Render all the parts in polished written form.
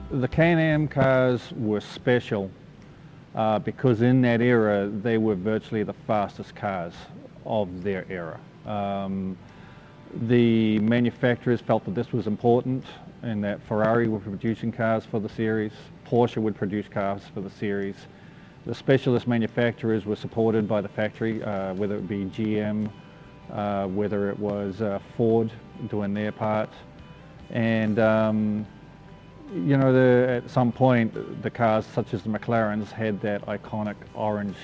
The Can-Am cars were special because in that era they were virtually the fastest cars of their era. The manufacturers felt that this was important and that Ferrari were producing cars for the series, Porsche would produce cars for the series. The specialist manufacturers were supported by the factory, whether it be GM, whether it was Ford doing their part. And you know, at some point the cars such as the McLarens had that iconic orange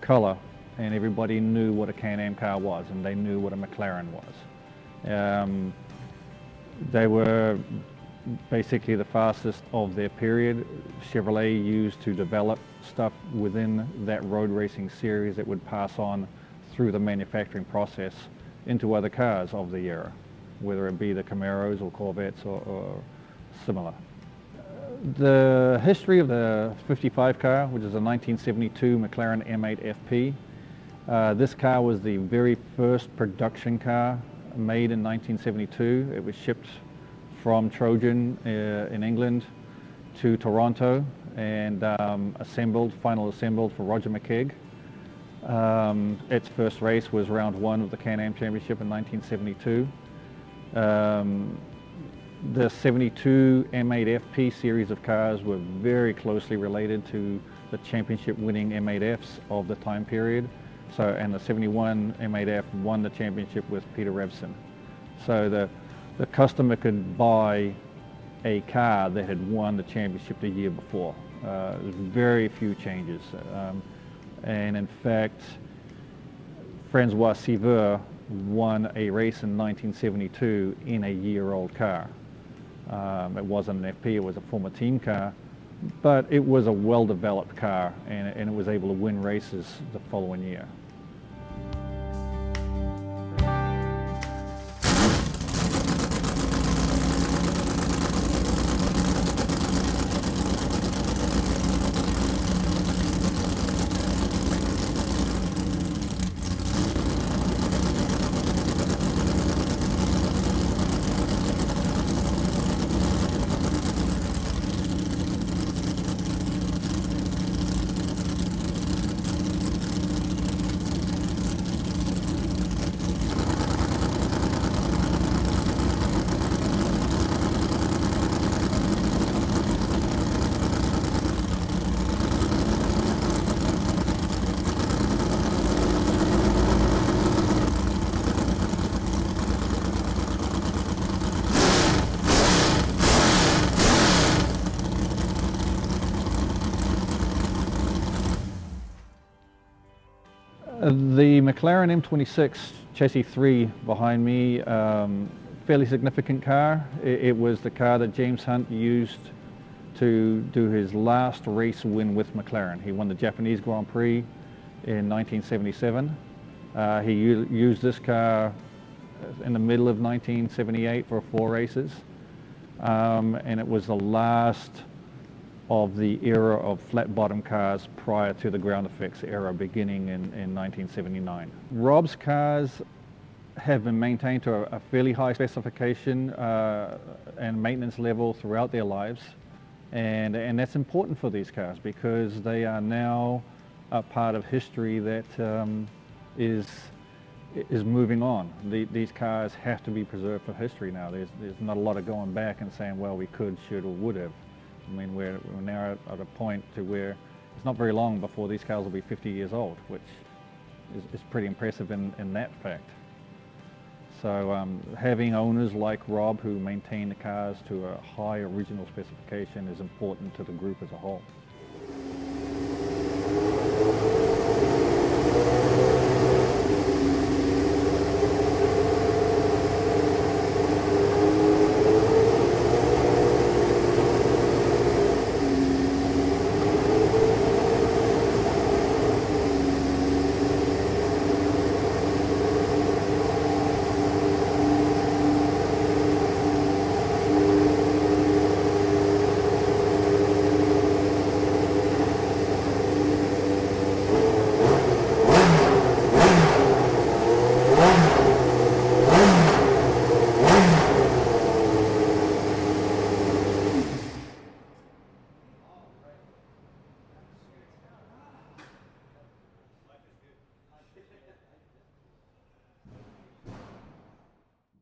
color, and everybody knew what a Can-Am car was, and they knew what a McLaren was. They were basically the fastest of their period. Chevrolet used to develop stuff within that road racing series that would pass on through the manufacturing process into other cars of the era, whether it be the Camaros or Corvettes or similar. The history of the 55 car, which is a 1972 McLaren M8 FP. This car was the very first production car made in 1972. It was shipped from Trojan in England to Toronto and final assembled for Roger McKegg. Its first race was round one of the Can-Am Championship in 1972. The 72 M8 FP series of cars were very closely related to the championship winning M8Fs of the time period. And the 71 M8F won the championship with Peter Revson. So the customer could buy a car that had won the championship the year before. There's very few changes. And in fact, Francois Sever won a race in 1972 in a year-old car. It wasn't an FP, it was a former team car, but it was a well-developed car, and it was able to win races the following year. The McLaren M26 chassis 3 behind me, fairly significant car. It was the car that James Hunt used to do his last race win with McLaren. He won the Japanese Grand Prix in 1977. He used this car in the middle of 1978 for 4 races. And it was the last of the era of flat bottom cars prior to the ground effects era beginning in 1979. Rob's cars have been maintained to a fairly high specification and maintenance level throughout their lives. And that's important for these cars because they are now a part of history that is moving on. These cars have to be preserved for history now. There's not a lot of going back and saying, well, we could, should, or would have. I mean, we're now at a point to where it's not very long before these cars will be 50 years old, which is pretty impressive in that fact. So having owners like Rob who maintain the cars to a high original specification is important to the group as a whole.